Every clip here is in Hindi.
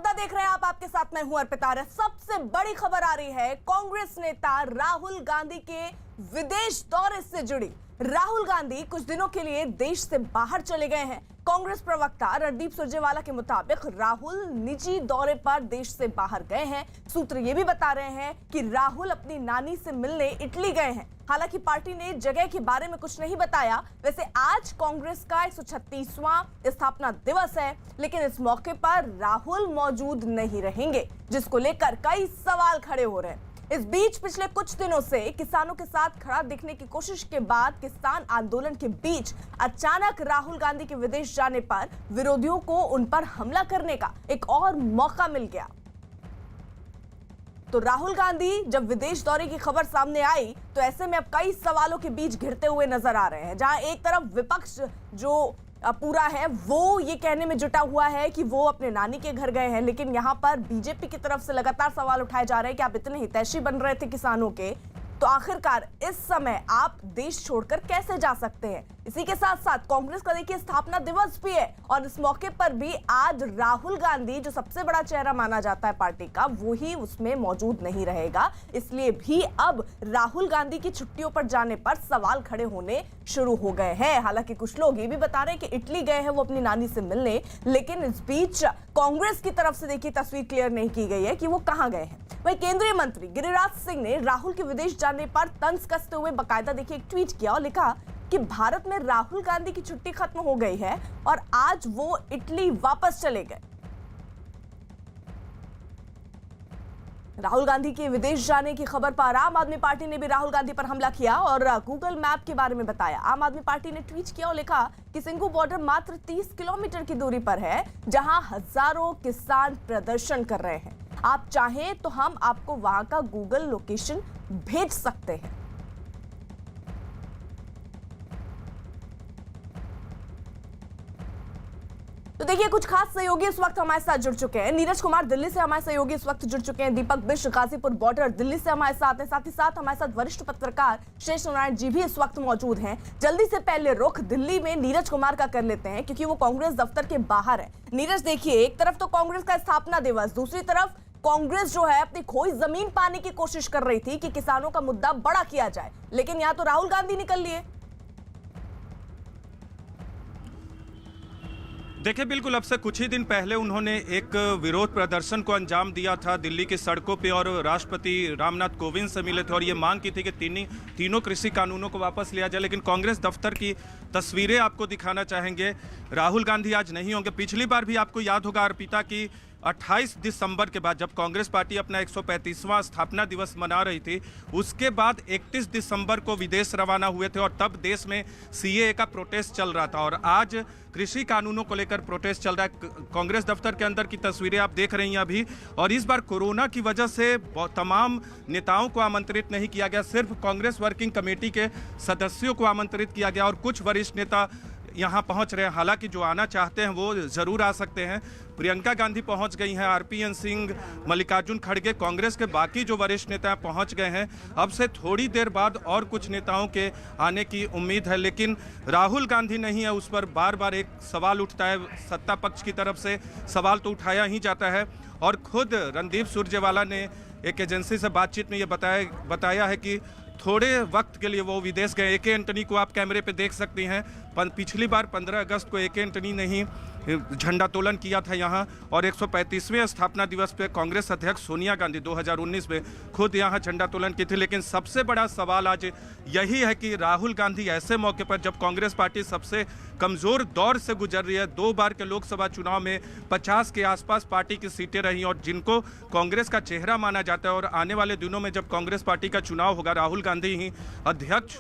मुद्दा देख रहे हैं आप, आपके साथ मैं हूं अर्पिता। सबसे बड़ी खबर आ रही है कांग्रेस नेता राहुल गांधी के विदेश दौरे से जुड़ी। राहुल गांधी कुछ दिनों के लिए देश से बाहर चले गए हैं। कांग्रेस प्रवक्ता रणदीप सुरजेवाला के मुताबिक राहुल निजी दौरे पर देश से बाहर गए हैं। सूत्र ये भी बता रहे हैं कि राहुल अपनी नानी से मिलने इटली गए हैं। हालांकि पार्टी ने जगह के बारे में कुछ नहीं बताया। वैसे आज कांग्रेस का 136वां स्थापना दिवस है, लेकिन इस मौके पर राहुल मौजूद नहीं रहेंगे, जिसको लेकर कई सवाल खड़े हो रहे हैं। इस बीच पिछले कुछ दिनों से किसानों के साथ खड़ा दिखने की कोशिश के बाद किसान आंदोलन के बीच अचानक राहुल गांधी के विदेश जाने पर विरोधियों को उन पर हमला करने का एक और मौका मिल गया। तो राहुल गांधी जब विदेश दौरे की खबर सामने आई तो ऐसे में अब कई सवालों के बीच घिरते हुए नजर आ रहे हैं। जहां एक तरफ विपक्ष जो पूरा है वो ये कहने में जुटा हुआ है कि वो अपने नानी के घर गए हैं, लेकिन यहां पर बीजेपी की तरफ से लगातार सवाल उठाए जा रहे हैं कि आप इतने हितैषी बन रहे थे किसानों के, तो आखिरकार इस समय आप देश छोड़कर कैसे जा सकते हैं। इसी के साथ साथ कांग्रेस का देखिए स्थापना दिवस भी है और इस मौके पर भी आज राहुल गांधी जो सबसे बड़ा चेहरा माना जाता है पार्टी का, वो ही उसमें मौजूद नहीं रहेगा। इसलिए भी अब राहुल गांधी की छुट्टियों पर जाने पर सवाल खड़े होने शुरू हो गए हैं। हालांकि कुछ लोग ये भी बता रहे हैं कि इटली गए हैं वो अपनी नानी से मिलने, लेकिन इस बीच कांग्रेस की तरफ से देखिए तस्वीर क्लियर नहीं की गई है कि वो कहां गए हैं। वहीं केंद्रीय मंत्री गिरिराज सिंह ने राहुल के विदेश जाने पर तंज कसते हुए बाकायदा देखिए एक ट्वीट किया और लिखा कि भारत में राहुल गांधी की छुट्टी खत्म हो गई है और आज वो इटली वापस चले गए। राहुल गांधी के विदेश जाने की खबर पर आम आदमी पार्टी ने भी राहुल गांधी पर हमला किया और गूगल मैप के बारे में बताया। आम आदमी पार्टी ने ट्वीट किया और लिखा कि सिंघू बॉर्डर मात्र 30 किलोमीटर की दूरी पर है, जहां हजारों किसान प्रदर्शन कर रहे हैं। आप चाहें तो हम आपको वहां का गूगल लोकेशन भेज सकते हैं। तो देखिए कुछ खास सहयोगी इस वक्त हमारे साथ जुड़ चुके हैं। नीरज कुमार दिल्ली से हमारे सहयोगी इस वक्त जुड़ चुके हैं। दीपक बिष्ट गाजीपुर बॉर्डर दिल्ली से हमारे साथ हैं। साथ ही साथ हमारे साथ वरिष्ठ पत्रकार शेष नारायण जी भी इस वक्त मौजूद हैं। जल्दी से पहले रुख दिल्ली में नीरज कुमार का कर लेते हैं, क्योंकि वो कांग्रेस दफ्तर के बाहर है। नीरज देखिए, एक तरफ तो कांग्रेस का स्थापना दिवस, दूसरी तरफ कांग्रेस जो है अपनी खोई जमीन पाने की कोशिश कर रही थी कि किसानों का मुद्दा बड़ा किया जाए, लेकिन यहां तो राहुल गांधी निकल लिए। देखिए, बिल्कुल अब से कुछ ही दिन पहले उन्होंने एक विरोध प्रदर्शन को अंजाम दिया था दिल्ली की सड़कों पे और राष्ट्रपति रामनाथ कोविंद से मिले थे और ये मांग की थी कि तीनों कृषि कानूनों को वापस लिया जाए। लेकिन कांग्रेस दफ्तर की तस्वीरें आपको दिखाना चाहेंगे। राहुल गांधी आज नहीं होंगे। पिछली बार भी आपको याद होगा अर्पिता की 28 दिसंबर के बाद जब कांग्रेस पार्टी अपना 135वां स्थापना दिवस मना रही थी, उसके बाद 31 दिसंबर को विदेश रवाना हुए थे और तब देश में सीएए का प्रोटेस्ट चल रहा था और आज कृषि कानूनों को लेकर प्रोटेस्ट चल रहा है। कांग्रेस दफ्तर के अंदर की तस्वीरें आप देख रही हैं अभी। और इस बार कोरोना की वजह से तमाम नेताओं को आमंत्रित नहीं किया गया, सिर्फ कांग्रेस वर्किंग कमेटी के सदस्यों को आमंत्रित किया गया और कुछ वरिष्ठ नेता यहाँ पहुँच रहे हैं। हालांकि जो आना चाहते हैं वो ज़रूर आ सकते हैं। प्रियंका गांधी पहुंच गई हैं, आरपीएन सिंह, मल्लिकार्जुन खड़गे, कांग्रेस के बाकी जो वरिष्ठ नेता पहुंच गए हैं। अब से थोड़ी देर बाद और कुछ नेताओं के आने की उम्मीद है, लेकिन राहुल गांधी नहीं है, उस पर बार बार एक सवाल उठता है। सत्ता पक्ष की तरफ से सवाल तो उठाया ही जाता है और खुद रणदीप सुरजेवाला ने एक एजेंसी से बातचीत में ये बताया है कि थोड़े वक्त के लिए वो विदेश गए। ए.के. एंटनी को आप कैमरे पे देख सकती हैं। पिछली बार 15 अगस्त को ए.के. एंटनी ने ही झंडोत्तोलन किया था यहाँ और 135वें स्थापना दिवस पे कांग्रेस अध्यक्ष सोनिया गांधी 2019 में खुद यहाँ झंडोत्तोलन की थी। लेकिन सबसे बड़ा सवाल आज यही है कि राहुल गांधी ऐसे मौके पर जब कांग्रेस पार्टी सबसे कमज़ोर दौर से गुजर रही है, 2 बार के लोकसभा चुनाव में 50 के आसपास पार्टी की सीटें रही और जिनको कांग्रेस का चेहरा माना जाता है और आने वाले दिनों में जब कांग्रेस पार्टी का चुनाव होगा राहुल गांधी ही अध्यक्ष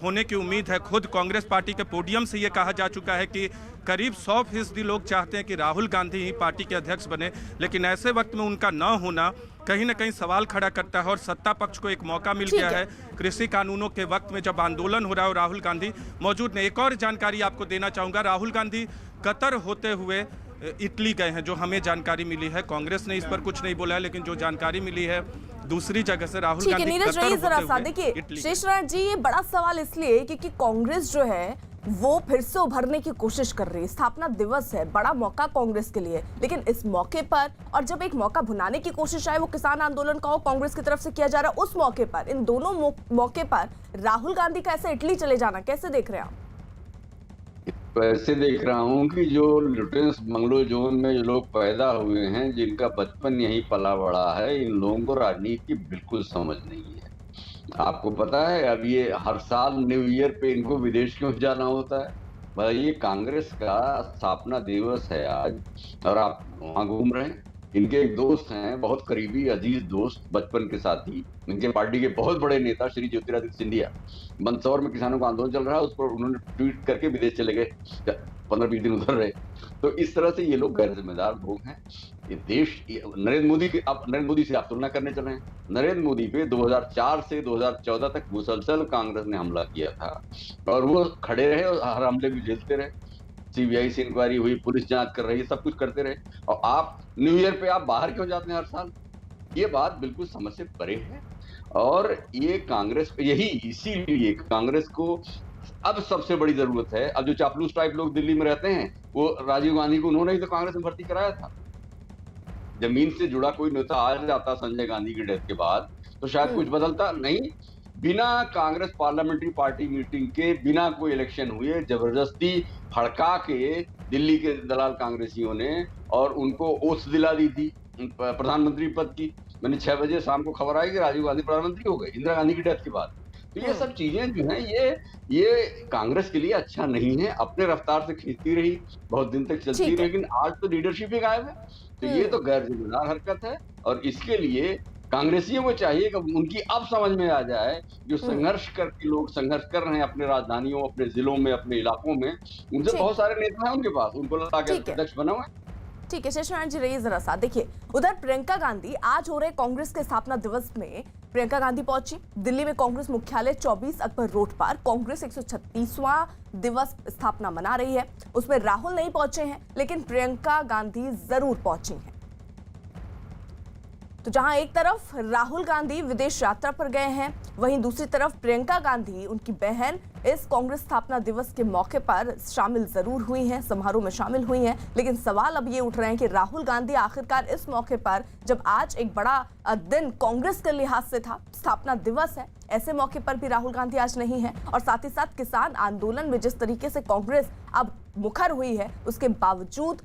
होने की उम्मीद है। खुद कांग्रेस पार्टी के पोडियम से ये कहा जा चुका है कि करीब 100% लोग चाहते हैं कि राहुल गांधी ही पार्टी के अध्यक्ष बने, लेकिन ऐसे वक्त में उनका न होना कहीं ना कहीं सवाल खड़ा करता है और सत्ता पक्ष को एक मौका मिल गया है कृषि कानूनों के वक्त में जब आंदोलन हो रहा है और राहुल गांधी मौजूद नहीं। एक और जानकारी आपको देना चाहूँगा, राहुल गांधी कतर होते हुए इटली गए हैं, जो हमें जानकारी मिली है। कांग्रेस ने इस पर कुछ नहीं बोला है, लेकिन जो जानकारी मिली है दूसरी जगह से राहुल गांधी नीरज रही जरा सा देखिए शेष नारायण जी, ये बड़ा सवाल इसलिए क्योंकि कांग्रेस जो है वो फिर से उभरने की कोशिश कर रही है। स्थापना दिवस है, बड़ा मौका कांग्रेस के लिए, लेकिन इस मौके पर, और जब एक मौका भुनाने की कोशिश आए वो किसान आंदोलन का हो, कांग्रेस की तरफ से किया जा रहा है, उस मौके पर, इन दोनों मौके पर राहुल गांधी का ऐसे इटली चले जाना कैसे देख रहे हैं आप? ऐसे देख रहा हूँ कि जो लुटेंस बंगलो जोन में जो लोग पैदा हुए हैं, जिनका बचपन यहीं पला बड़ा है, इन लोगों को राजनीति की बिल्कुल समझ नहीं है। आपको पता है, अब ये हर साल न्यू ईयर पे इनको विदेश क्यों जाना होता है? ये कांग्रेस का स्थापना दिवस है आज, और आप वहां घूम रहे हैं। इनके एक दोस्त हैं, बहुत करीबी अजीज दोस्त, बचपन के साथी, इनके पार्टी के बहुत बड़े नेता श्री ज्योतिरादित्य सिंधिया, मंदसौर में किसानों का आंदोलन चल रहा है, उस पर उन्होंने ट्वीट करके विदेश चले गए, 15-20 दिन उधर रहे। तो इस तरह से ये लोग गैर जिम्मेदार लोग हैं। ये देश, नरेंद्र मोदी से आप तुलना करने चले हैं। नरेंद्र मोदी पे 2004 से 2014 तक मुसलसल कांग्रेस ने हमला किया था, और वो खड़े रहे और हर हमले भी झेलते रहे। सीबीआई से इंक्वायरी हुई, पुलिस जांच कर रही है, सब कुछ करते रहे, और आप न्यू ईयर पे आप बाहर क्यों जाते हैं हर साल? ये बात बिल्कुल समझ से परे है। और ये कांग्रेस, इसीलिए कांग्रेस को अब सबसे बड़ी जरूरत है, अब जो चापलूस टाइप लोग दिल्ली में रहते हैं, वो राजीव गांधी को उन्होंने ही तो कांग्रेस में भर्ती कराया था। जमीन से जुड़ा कोई नेता आ जाता संजय गांधी की डेथ के बाद, तो शायद कुछ बदलता नहीं। बिना कांग्रेस पार्लियामेंट्री पार्टी मीटिंग के, बिना कोई इलेक्शन हुए, जबरदस्ती भड़का के दिल्ली के दलाल कांग्रेसियों ने और उनको ओथ दिला दी थी प्रधानमंत्री पद की। मैंने 6 बजे शाम को खबर आई कि राजीव गांधी प्रधानमंत्री हो गए इंदिरा गांधी की डेथ के बाद। तो ये सब चीजें जो हैं, ये कांग्रेस के लिए अच्छा नहीं है। अपने रफ्तार से खींचती रही, बहुत दिन तक चलती रही, लेकिन आज तो लीडरशिप ही गायब है। तो ये तो गैर जिम्मेदार हरकत है, और इसके लिए कांग्रेसियों को चाहिए कि उनकी अब समझ में आ जाए, जो संघर्ष करके लोग संघर्ष कर रहे हैं अपने राजधानियों, अपने जिलों में, अपने इलाकों में, उनसे बहुत सारे नेता हैं उनके पास, उनको लगा के अध्यक्ष बना हुआ है। ठीक है शेषनारायण जी, रहिए जरा सा। देखिए, उधर प्रियंका गांधी आज हो रहे कांग्रेस के स्थापना दिवस में प्रियंका गांधी पहुंची दिल्ली में कांग्रेस मुख्यालय 24 अकबर रोड पर। कांग्रेस 136वां दिवस स्थापना मना रही है, उसमें राहुल नहीं पहुंचे हैं, लेकिन प्रियंका गांधी जरूर पहुंची हैं। तो जहां एक तरफ राहुल गांधी विदेश यात्रा पर गए हैं, वहीं दूसरी तरफ प्रियंका गांधी, उनकी बहन, इस कांग्रेस स्थापना दिवस के मौके पर शामिल जरूर हुई हैं, समारोह में शामिल हुई हैं। लेकिन सवाल अब ये उठ रहे हैं कि राहुल गांधी आखिरकार इस मौके पर, जब आज एक बड़ा दिन कांग्रेस के लिहाज से था, स्थापना दिवस है, ऐसे मौके पर भी राहुल गांधी आज नहीं है। और साथ ही साथ किसान आंदोलन में जिस तरीके से कांग्रेस अब मुखर हुई है, उसके बावजूद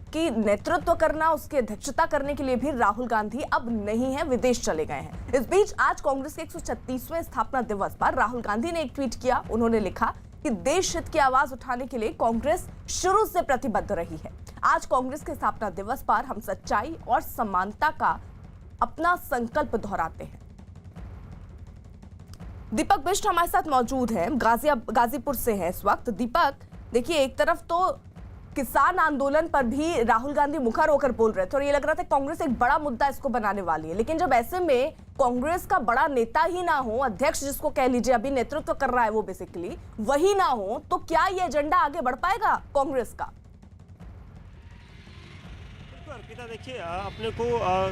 की नेतृत्व करना, उसकी अध्यक्षता करने के लिए भी राहुल गांधी अब नहीं है, विदेश चले गए हैं। इस बीच आज कांग्रेस के 136वें स्थापना दिवस पर राहुल गांधी ने एक ट्वीट किया। उन्होंने लिखा कि देश हित की आवाज उठाने के लिए कांग्रेस शुरू से प्रतिबद्ध रही है। आज कांग्रेस के स्थापना दिवस पर हम सच्चाई और समानता का अपना संकल्प दोहराते हैं। दीपक बिष्ट हमारे साथ मौजूद है, गाजीपुर से है इस वक्त। दीपक, देखिए, एक तरफ तो किसान आंदोलन पर भी राहुल गांधी मुखर होकर बोल रहे थे और ये लग रहा था कांग्रेस एक बड़ा मुद्दा इसको बनाने वाली है, लेकिन जब ऐसे में कांग्रेस का बड़ा नेता ही ना हो, अध्यक्ष जिसको कह लीजिए, अभी नेतृत्व कर रहा है वो बेसिकली, वही ना हो, तो क्या ये एजेंडा आगे बढ़ पाएगा कांग्रेस का? अर्पिता, देखिए, अपने को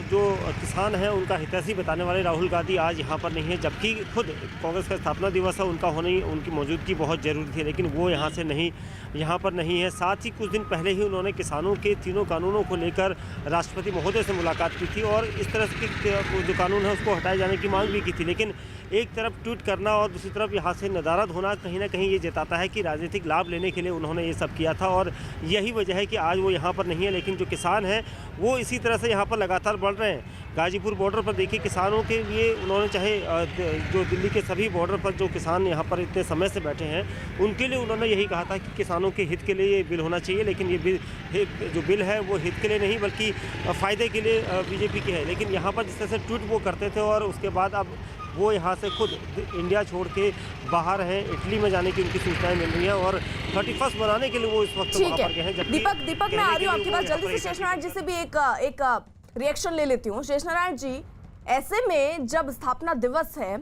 जो किसान हैं उनका हितैषी बताने वाले राहुल गांधी आज यहाँ पर नहीं है, जबकि खुद कांग्रेस का स्थापना दिवस है, उनका होना ही, उनकी मौजूदगी बहुत जरूरी थी, लेकिन वो यहाँ पर नहीं है। साथ ही कुछ दिन पहले ही उन्होंने किसानों के 3 कानूनों को लेकर राष्ट्रपति महोदय से मुलाकात की थी और इस तरह के जो कानून है उसको हटाए जाने की मांग भी की थी। लेकिन एक तरफ ट्वीट करना और दूसरी तरफ यहाँ से नदारद होना कहीं ना कहीं ये जताता है कि राजनीतिक लाभ लेने के लिए उन्होंने ये सब किया था, और यही वजह है कि आज वो यहाँ पर नहीं है। लेकिन जो किसान हैं वो इसी तरह से यहाँ पर लगातार बढ़ रहे हैं। गाजीपुर बॉर्डर पर देखिए, किसानों के लिए उन्होंने, चाहे जो दिल्ली के सभी बॉर्डर पर जो किसान यहाँ पर इतने समय से बैठे हैं, उनके लिए उन्होंने यही कहा था कि किसानों के हित के लिए ये बिल होना चाहिए। लेकिन ये जो बिल है वो हित के लिए नहीं बल्कि फ़ायदे के लिए बीजेपी के है। लेकिन यहाँ पर जिस तरह से ट्वीट वो करते थे और उसके बाद अब वो यहाँ से खुद इंडिया छोड़ के बाहर हैं, इटली में जाने की उनकी सूचनाएं मिल रही हैं और 31 मनाने के लिए वो इस वक्त वहाँ पर गए हैं। दीपक, मैं आ रही हूँ आपके पास जल्दी से। शेषनारायण जी से भी एक रिएक्शन ले लेती हूँ। शेषनारायण जी, ऐसे में जब स्थापना दिवस है,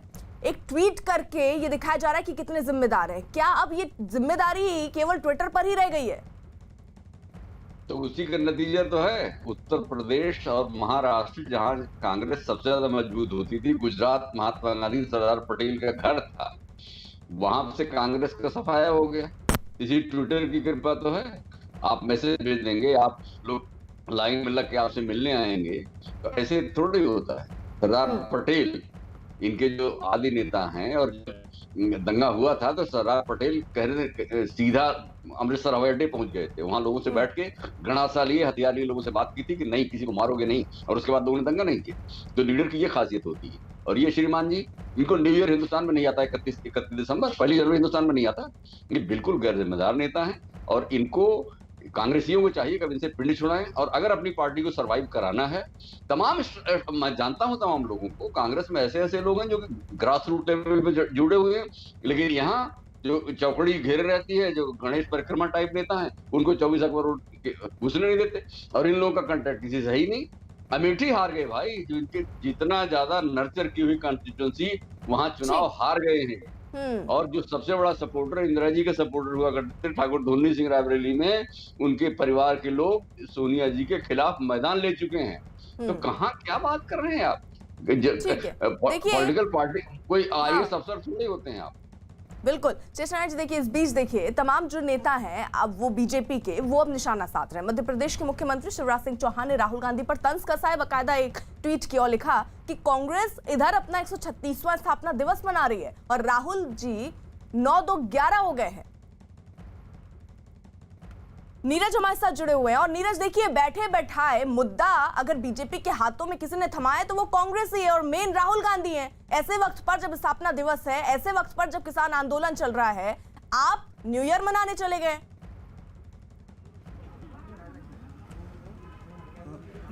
एक ट्वीट करके ये दिखाया जा रहा है कि कितने जिम्मेदार हैं, क्या अब ये जिम्मेदारी केवल ट्विटर पर ही रह गई है? तो उसी का नतीजा तो है। उत्तर प्रदेश और महाराष्ट्र, जहां कांग्रेस सबसे ज्यादा मजबूत होती थी, गुजरात महात्मा गांधी सरदार पटेल का घर था, वहां से कांग्रेस का सफाया हो गया। इसी ट्विटर की कृपा तो है। आप मैसेज भेज देंगे, आप लोग लाइन में लग के आपसे मिलने आएंगे, तो ऐसे थोड़ी होता है। सरदार पटेल इनके जो आदि नेता हैं, और जब दंगा हुआ था तो सरदार पटेल कह रहे सीधा अमृतसर हवाई अड्डे पहुंच गए थे। वहां लोगों से बैठ के गणासा लिए, हथियार लिए लोगों से बात की थी कि नहीं, किसी को मारोगे नहीं, और उसके बाद लोगों ने दंगा नहीं किया। तो लीडर की ये खासियत होती है। और ये श्रीमान जी, इनको न्यू ईयर हिंदुस्तान में नहीं आता, 31 दिसंबर, 1 जनवरी हिंदुस्तान में नहीं आता। ये बिल्कुल गैर जिम्मेदार नेता है, और इनको कांग्रेसियों को चाहिए कि इनसे पिंड छुड़ाएं, और अगर अपनी पार्टी को सरवाइव कराना है, मैं जानता हूं तमाम लोगों को, कांग्रेस में ऐसे ऐसे लोग हैं जो ग्रास रूट लेवल पे जुड़े हुए हैं, लेकिन यहाँ जो चौकड़ी घेरे रहती है, जो गणेश परिक्रमा टाइप नेता हैं, उनको 24 अकबर घुसने नहीं देते, और इन लोगों का कंटेक्ट किसी से ही नहीं। अमेठी हार गए भाई, जो इनके जितना ज्यादा नर्चर की हुई कॉन्स्टिट्यूंसी, वहां चुनाव हार गए हैं। और जो सबसे बड़ा सपोर्टर इंदिरा जी के सपोर्टर हुआ करते थे, ठाकुर धोनी सिंह रायबरेली में, उनके परिवार के लोग सोनिया जी के खिलाफ मैदान ले चुके हैं। तो कहाँ क्या बात कर रहे हैं आप? पॉलिटिकल पार्टी कोई IAS अफसर थोड़े होते हैं आप। बिल्कुल चेष्टा जी, देखिए इस बीच देखिए तमाम जो नेता हैं अब वो बीजेपी के, वो अब निशाना साध रहे हैं। मध्य प्रदेश के मुख्यमंत्री शिवराज सिंह चौहान ने राहुल गांधी पर तंज कसा है, बाकायदा एक ट्वीट किया और लिखा कि कांग्रेस इधर अपना 136वां स्थापना दिवस मना रही है और राहुल जी 9-2-11 हो गए हैं। नीरज हमारे साथ जुड़े हुए हैं, और नीरज देखिए बैठे बैठाए मुद्दा अगर बीजेपी के हाथों में किसी ने थमाया तो वो कांग्रेस ही है और मेन राहुल गांधी हैं। ऐसे वक्त पर जब स्थापना दिवस है, ऐसे वक्त पर जब किसान आंदोलन चल रहा है, आप न्यू ईयर मनाने चले गए।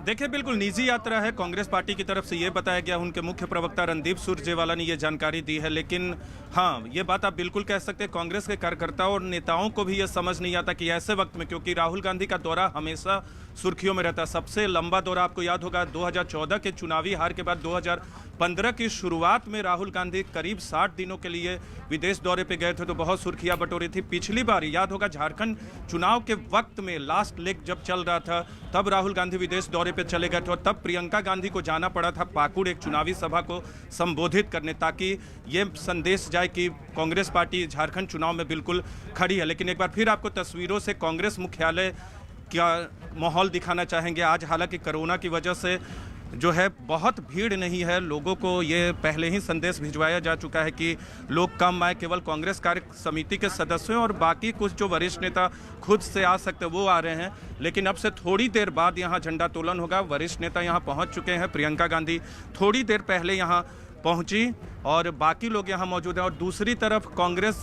देखिए बिल्कुल निजी यात्रा है, कांग्रेस पार्टी की तरफ से ये बताया गया, उनके मुख्य प्रवक्ता रणदीप सुरजेवाला ने ये जानकारी दी है। लेकिन हाँ, ये बात आप बिल्कुल कह सकते हैं, कांग्रेस के कार्यकर्ताओं और नेताओं को भी ये समझ नहीं आता कि ऐसे वक्त में, क्योंकि राहुल गांधी का दौरा हमेशा सुर्खियों में रहता है। सबसे लंबा दौरा आपको याद होगा 2014 के चुनावी हार के बाद 2015 की शुरुआत में राहुल गांधी करीब 60 दिनों के लिए विदेश दौरे पे गए थे, तो बहुत सुर्खियां बटोरी थी। पिछली बार याद होगा झारखंड चुनाव के वक्त में लास्ट लेग जब चल रहा था, तब राहुल गांधी विदेश दौरे पे चले गए थे, और तब प्रियंका गांधी को जाना पड़ा था पाकुड़ एक चुनावी सभा को संबोधित करने, ताकि ये संदेश जाए कि कांग्रेस पार्टी झारखंड चुनाव में बिल्कुल खड़ी है। लेकिन एक बार फिर आपको तस्वीरों से कांग्रेस मुख्यालय का माहौल दिखाना चाहेंगे। आज हालांकि कोरोना की वजह से जो है बहुत भीड़ नहीं है, लोगों को ये पहले ही संदेश भिजवाया जा चुका है कि लोग कम आए, केवल कांग्रेस कार्य समिति के सदस्यों और बाकी कुछ जो वरिष्ठ नेता खुद से आ सकते वो आ रहे हैं। लेकिन अब से थोड़ी देर बाद यहाँ झंडोत्तोलन होगा, वरिष्ठ नेता यहाँ पहुँच चुके हैं। प्रियंका गांधी थोड़ी देर पहले यहाँ पहुंची और बाकी लोग यहाँ मौजूद हैं। और दूसरी तरफ कांग्रेस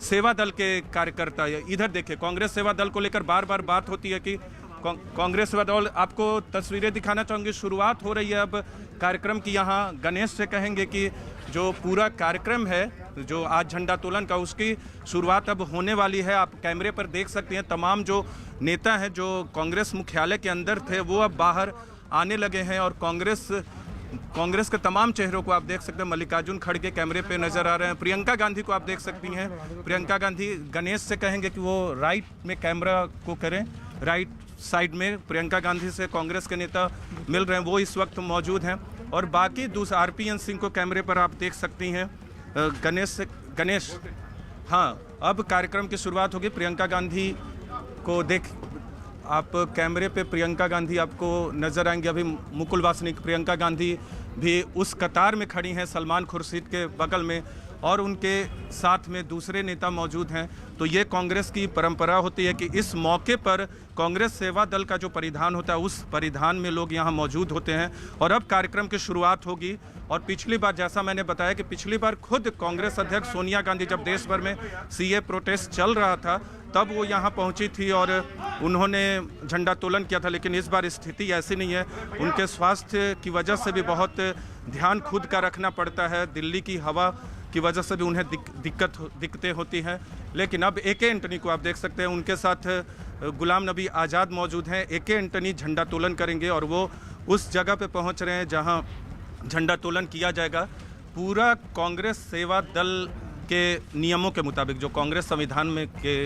सेवा दल के कार्यकर्ता, इधर देखिए कांग्रेस सेवा दल को लेकर बार बार बात होती है कि कांग्रेस सेवा दल, आपको तस्वीरें दिखाना चाहूँगी। शुरुआत हो रही है अब कार्यक्रम की। यहाँ गणेश से कहेंगे कि जो पूरा कार्यक्रम है जो आज झंडोत्तोलन का, उसकी शुरुआत अब होने वाली है। आप कैमरे पर देख सकते हैं तमाम जो नेता हैं जो कांग्रेस मुख्यालय के अंदर थे वो अब बाहर आने लगे हैं, और कांग्रेस के तमाम चेहरों को आप देख सकते हैं। मल्लिकार्जुन खड़गे कैमरे पे नजर आ रहे हैं, प्रियंका गांधी को आप देख सकती हैं। प्रियंका गांधी, गणेश से कहेंगे कि वो राइट में कैमरा को करें, राइट साइड में प्रियंका गांधी से कांग्रेस के नेता मिल रहे हैं, वो इस वक्त मौजूद हैं। और बाकी दूसरा RPN सिंह को कैमरे पर आप देख सकती हैं। गणेश, हाँ, अब कार्यक्रम की शुरुआत होगी। प्रियंका गांधी को देख, आप कैमरे पे प्रियंका गांधी आपको नजर आएंगे। अभी मुकुल वासनिक, प्रियंका गांधी भी उस कतार में खड़ी हैं सलमान खुर्शीद के बगल में, और उनके साथ में दूसरे नेता मौजूद हैं। तो ये कांग्रेस की परंपरा होती है कि इस मौके पर कांग्रेस सेवा दल का जो परिधान होता है उस परिधान में लोग यहाँ मौजूद होते हैं। और अब कार्यक्रम की शुरुआत होगी। और पिछली बार, जैसा मैंने बताया कि पिछली बार खुद कांग्रेस अध्यक्ष सोनिया गांधी जब देश भर में CA प्रोटेस्ट चल रहा था तब वो यहाँ पहुँची थी और उन्होंने झंडोत्तोलन किया था। लेकिन इस बार स्थिति ऐसी नहीं है, उनके स्वास्थ्य की वजह से भी बहुत ध्यान खुद का रखना पड़ता है। दिल्ली की हवा की वजह से भी उन्हें दिक्कतें होती हैं। लेकिन अब AK एंटनी को आप देख सकते हैं, उनके साथ गुलाम नबी आज़ाद मौजूद हैं। AK एंटनी झंडोत्तोलन करेंगे और वो उस जगह पे पहुंच रहे हैं जहां झंडोत्तोलन किया जाएगा। पूरा कांग्रेस सेवा दल के नियमों के मुताबिक, जो कांग्रेस संविधान में के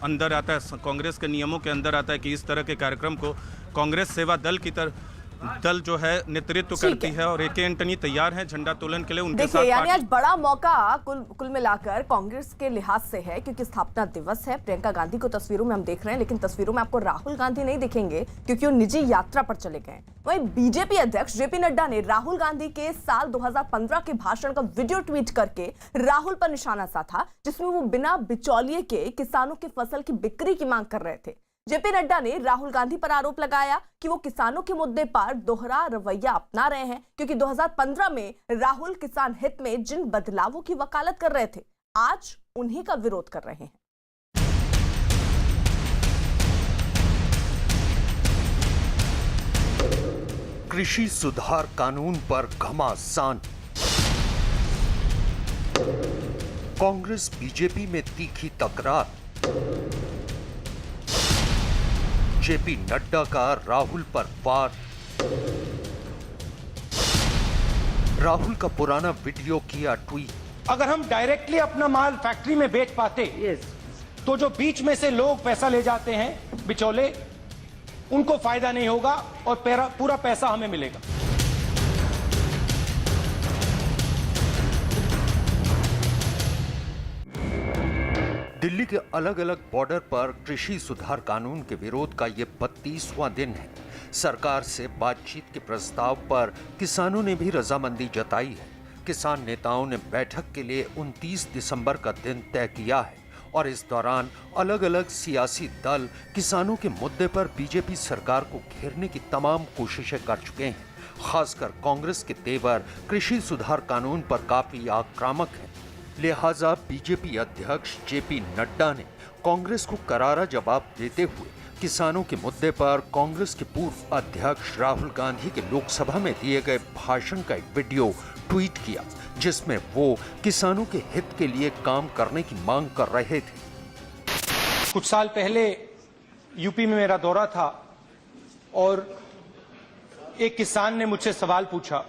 अंदर आता है, कांग्रेस के नियमों के अंदर आता है कि इस तरह के कार्यक्रम को कांग्रेस सेवा दल की तरफ दल जो है नेतृत्व करती है और ए.के. एंटनी तैयार हैं झंडा तोलन के लिए। उनके देखिए, साथ यानी आज बड़ा मौका कुल मिलाकर कांग्रेस के लिहाज से है, क्योंकि स्थापना दिवस है। प्रियंका गांधी को तस्वीरों में हम देख रहे हैं, लेकिन तस्वीरों में आपको राहुल गांधी नहीं दिखेंगे क्योंकि वो निजी यात्रा पर चले गए। वहीं बीजेपी अध्यक्ष जेपी नड्डा ने राहुल गांधी के साल 2015 के भाषण का वीडियो ट्वीट करके राहुल पर निशाना साधा, जिसमें वो बिना बिचौलिए के किसानों की फसल की बिक्री की मांग कर रहे थे। जेपी नड्डा ने राहुल गांधी पर आरोप लगाया कि वो किसानों के मुद्दे पर दोहरा रवैया अपना रहे हैं, क्योंकि 2015 में राहुल किसान हित में जिन बदलावों की वकालत कर रहे थे, आज उन्हीं का विरोध कर रहे हैं। कृषि सुधार कानून पर घमासान। कांग्रेस बीजेपी में तीखी तकरार। जेपी नड्डा का राहुल पर वार। राहुल का पुराना वीडियो किया ट्वीट। अगर हम डायरेक्टली अपना माल फैक्ट्री में बेच पाते तो जो बीच में से लोग पैसा ले जाते हैं बिचौले, उनको फायदा नहीं होगा और पूरा पैसा हमें मिलेगा। दिल्ली के अलग अलग बॉर्डर पर कृषि सुधार कानून के विरोध का ये 32वां दिन है। सरकार से बातचीत के प्रस्ताव पर किसानों ने भी रजामंदी जताई है। किसान नेताओं ने बैठक के लिए 29 दिसंबर का दिन तय किया है और इस दौरान अलग अलग सियासी दल किसानों के मुद्दे पर बीजेपी सरकार को घेरने की तमाम कोशिशें कर चुके हैं। खासकर कांग्रेस के तेवर कृषि सुधार कानून पर काफी आक्रामक है। लिहाजा बीजेपी अध्यक्ष जेपी नड्डा ने कांग्रेस को करारा जवाब देते हुए किसानों के मुद्दे पर कांग्रेस के पूर्व अध्यक्ष राहुल गांधी के लोकसभा में दिए गए भाषण का एक वीडियो ट्वीट किया, जिसमें वो किसानों के हित के लिए काम करने की मांग कर रहे थे। कुछ साल पहले यूपी में मेरा दौरा था और एक किसान ने मुझसे सवाल पूछा,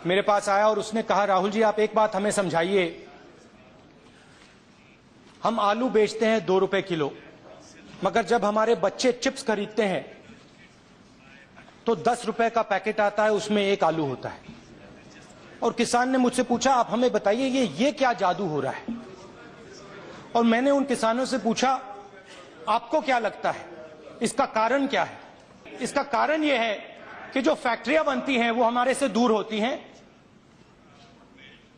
मेरे पास आया और उसने कहा, राहुल जी आप एक बात हमें समझाइए, हम आलू बेचते हैं 2 रुपए किलो, मगर जब हमारे बच्चे चिप्स खरीदते हैं तो 10 रुपए का पैकेट आता है, उसमें 1 आलू होता है। और किसान ने मुझसे पूछा, आप हमें बताइए ये क्या जादू हो रहा है। और मैंने उन किसानों से पूछा, आपको क्या लगता है इसका कारण क्या है? इसका कारण यह है कि जो फैक्ट्रियां बनती हैं वो हमारे से दूर होती हैं।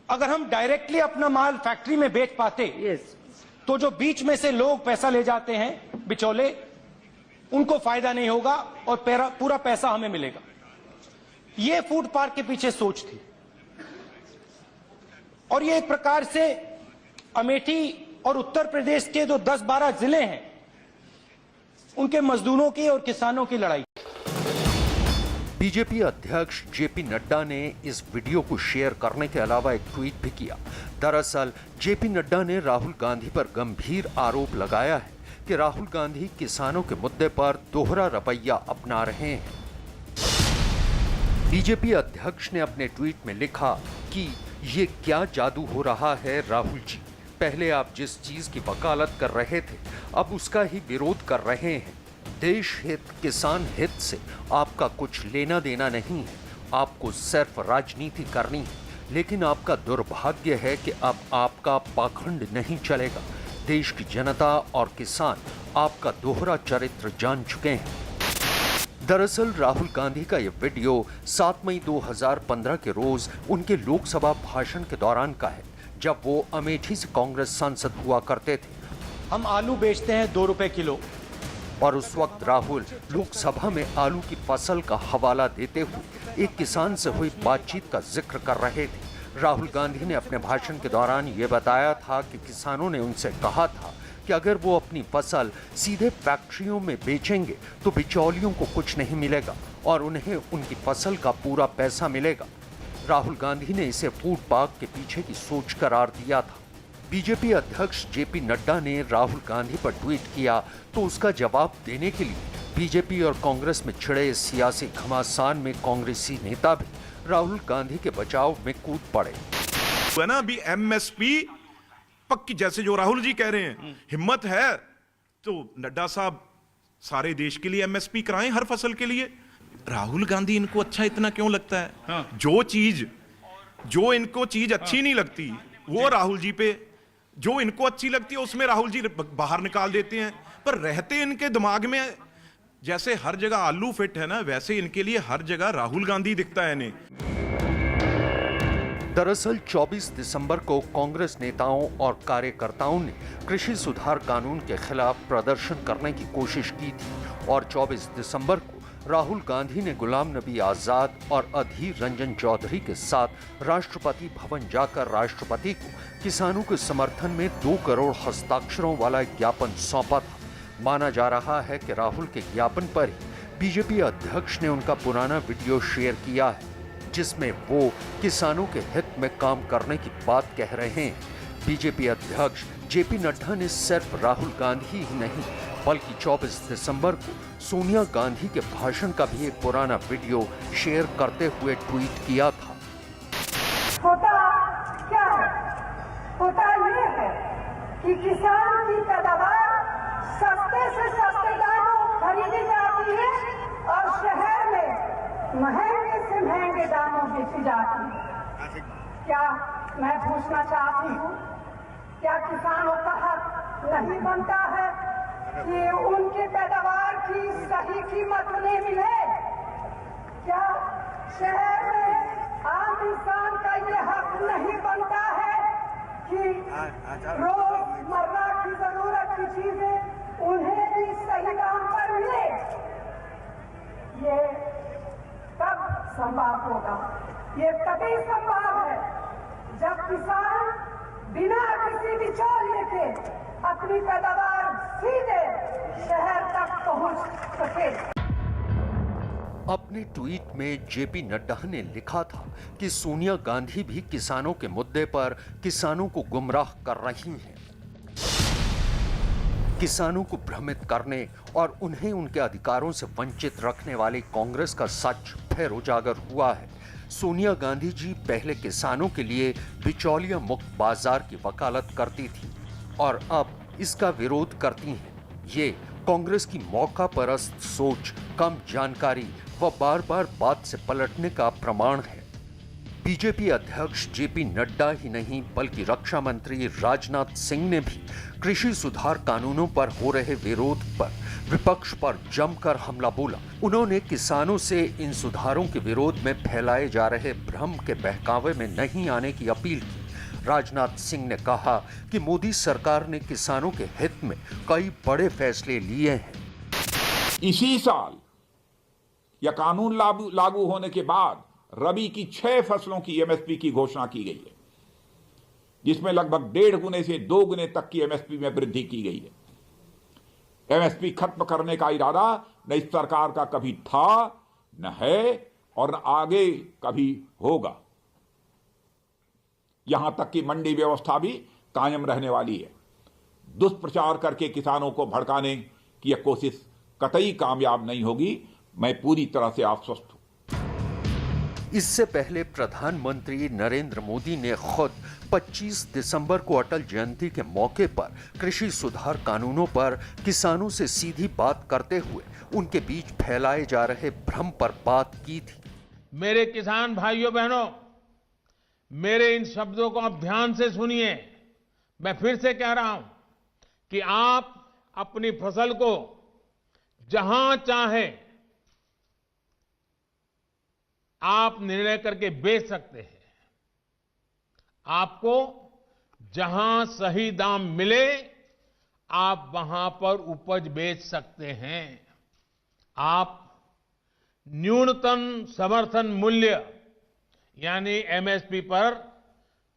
अगर हम डायरेक्टली अपना माल फैक्ट्री में बेच पाते तो जो बीच में से लोग पैसा ले जाते हैं बिचौले, उनको फायदा नहीं होगा और पूरा पैसा हमें मिलेगा। ये फूड पार्क के पीछे सोच थी। और ये एक प्रकार से अमेठी और उत्तर प्रदेश के जो 10-12 जिले हैं उनके मजदूरों की और किसानों की लड़ाई। बीजेपी अध्यक्ष जेपी नड्डा ने इस वीडियो को शेयर करने के अलावा एक ट्वीट भी किया। दरअसल जेपी नड्डा ने राहुल गांधी पर गंभीर आरोप लगाया है कि राहुल गांधी किसानों के मुद्दे पर दोहरा रवैया अपना रहे हैं। बीजेपी अध्यक्ष ने अपने ट्वीट में लिखा कि ये क्या जादू हो रहा है राहुल जी, पहले आप जिस चीज की वकालत कर रहे थे अब उसका ही विरोध कर रहे हैं। देश हित, किसान हित से आपका कुछ लेना देना नहीं है, आपको सिर्फ राजनीति करनी है। लेकिन आपका दुर्भाग्य है कि अब आपका पाखंड नहीं चलेगा। देश की जनता और किसान आपका दोहरा चरित्र जान चुके हैं। दरअसल राहुल गांधी का यह वीडियो 7 मई 2015 के रोज उनके लोकसभा भाषण के दौरान का है, जब वो अमेठी से कांग्रेस सांसद हुआ करते थे। हम आलू बेचते हैं 2 रुपए किलो। और उस वक्त राहुल लोकसभा में आलू की फसल का हवाला देते हुए एक किसान से हुई बातचीत का जिक्र कर रहे थे। राहुल गांधी ने अपने भाषण के दौरान ये बताया था कि किसानों ने उनसे कहा था कि अगर वो अपनी फसल सीधे फैक्ट्रियों में बेचेंगे तो बिचौलियों को कुछ नहीं मिलेगा और उन्हें उनकी फसल का पूरा पैसा मिलेगा। राहुल गांधी ने इसे फूड पार्क के पीछे की सोच करार दिया था। बीजेपी अध्यक्ष जेपी नड्डा ने राहुल गांधी पर ट्वीट किया तो उसका जवाब देने के लिए बीजेपी और कांग्रेस में छिड़े सियासी घमासान में कांग्रेसी नेता भी राहुल गांधी के बचाव में कूद पड़े। ना अभी एमएसपी पक्की, जैसे जो राहुल जी कह रहे हैं, हिम्मत है तो नड्डा साहब सारे देश के लिए एमएसपी कराएं हर फसल के लिए। राहुल गांधी इनको अच्छा इतना क्यों लगता है? हाँ। जो इनको चीज अच्छी नहीं लगती वो राहुल जी पे, जो इनको अच्छी लगती है उसमें राहुल जी बाहर निकाल देते हैं। पर रहते इनके दिमाग में जैसे हर जगह आलू फिट है ना, वैसे इनके लिए हर जगह राहुल गांधी दिखता है इन्हें। दरअसल 24 दिसंबर को कांग्रेस नेताओं और कार्यकर्ताओं ने कृषि सुधार कानून के खिलाफ प्रदर्शन करने की कोशिश की थी और 24 दिसंबर को राहुल गांधी ने गुलाम नबी आजाद और अधीर रंजन चौधरी के साथ राष्ट्रपति भवन जाकर राष्ट्रपति को किसानों के समर्थन में 2 करोड़ हस्ताक्षरों वाला ज्ञापन सौंपा था। माना जा रहा है कि राहुल के ज्ञापन पर ही बीजेपी अध्यक्ष ने उनका पुराना वीडियो शेयर किया है, जिसमें वो किसानों के हित में काम करने की बात कह रहे हैं। बीजेपी अध्यक्ष जेपी नड्डा ने सिर्फ राहुल गांधी ही नहीं बल्कि 24 दिसंबर को सोनिया गांधी के भाषण का भी एक पुराना वीडियो शेयर करते हुए ट्वीट किया था। होता क्या है? होता ये है कि किसान की पैदावार सस्ते से सस्ते दामों खरीदी जाती है और शहर में महंगे से महंगे दामों बेची जाती है। क्या मैं पूछना चाहती हूँ, क्या किसानों का हक नहीं बनता है कि उनके पैदावार की सही कीमत उन्हें मिले? क्या शहर में आम इंसान का ये हक नहीं बनता है कि रोजमर्रा की जरूरत की चीजें उन्हें भी सही दाम पर मिले? ये कब संभव होगा? ये तभी संभव है जब किसान बिना किसी बिचौलिए के अपनी पैदावार सीधे शहर तक पहुंच सके। अपने ट्वीट में जेपी नड्डा ने लिखा था कि सोनिया गांधी भी किसानों के मुद्दे पर किसानों को गुमराह कर रही हैं। किसानों को भ्रमित करने और उन्हें उनके अधिकारों से वंचित रखने वाली कांग्रेस का सच फिर उजागर हुआ है। सोनिया गांधी जी पहले किसानों के लिए बिचौलिया मुक्त बाजार की वकालत करती थी और अब इसका विरोध करती हैं। ये कांग्रेस की मौका परस्त सोच, कम जानकारी व बार-बार बात से पलटने का प्रमाण है। बीजेपी अध्यक्ष जेपी नड्डा ही नहीं बल्कि रक्षा मंत्री राजनाथ सिंह ने भी कृषि सुधार कानूनों पर हो रहे विरोध पर विपक्ष पर जमकर हमला बोला। उन्होंने किसानों से इन सुधारों के विरोध में फैलाए जा रहे भ्रम के बहकावे में नहीं आने की अपील की। राजनाथ सिंह ने कहा कि मोदी सरकार ने किसानों के हित में कई बड़े फैसले लिए हैं। इसी साल यह कानून लागू होने के बाद रबी की 6 फसलों की एमएसपी की घोषणा की गई है, जिसमें लगभग 1.5 गुने से 2 गुने तक की एमएसपी में वृद्धि की गई है। एमएसपी खत्म करने का इरादा न इस सरकार का कभी था, न है और न आगे कभी होगा। यहां तक कि मंडी व्यवस्था भी कायम रहने वाली है। दुष्प्रचार करके किसानों को भड़काने की यह कोशिश कतई कामयाब नहीं होगी। मैं पूरी तरह से आश्वस्त हूं। इससे पहले प्रधानमंत्री नरेंद्र मोदी ने खुद 25 दिसंबर को अटल जयंती के मौके पर कृषि सुधार कानूनों पर किसानों से सीधी बात करते हुए उनके बीच फैलाए जा रहे भ्रम पर बात की थी। मेरे किसान भाइयों बहनों, मेरे इन शब्दों को आप ध्यान से सुनिए। मैं फिर से कह रहा हूं कि आप अपनी फसल को जहां चाहे आप निर्णय करके बेच सकते हैं। आपको जहां सही दाम मिले आप वहां पर उपज बेच सकते हैं। आप न्यूनतम समर्थन मूल्य यानी एमएसपी पर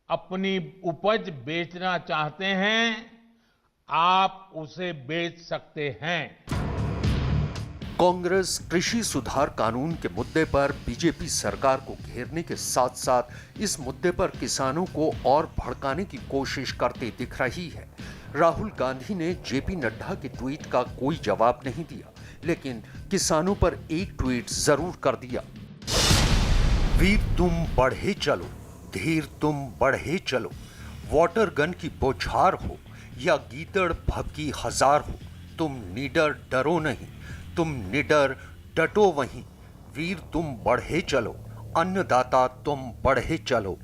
अपनी उपज बेचना चाहते हैं, आप उसे बेच सकते हैं। कांग्रेस कृषि सुधार कानून के मुद्दे पर बीजेपी सरकार को घेरने के साथ साथ इस मुद्दे पर किसानों को और भड़काने की कोशिश करती दिख रही है। राहुल गांधी ने जेपी नड्डा के ट्वीट का कोई जवाब नहीं दिया, लेकिन किसानों पर एक ट्वीट जरूर कर दिया। वीर तुम बढ़े चलो, धीर तुम बढ़े चलो, वाटर गन की बौछार हो या गीदड़ भभकी हजार हो, तुम निडर डरो नहीं, तुम निडर डटो वहीं, वीर तुम बढ़े चलो, अन्नदाता तुम बढ़े चलो।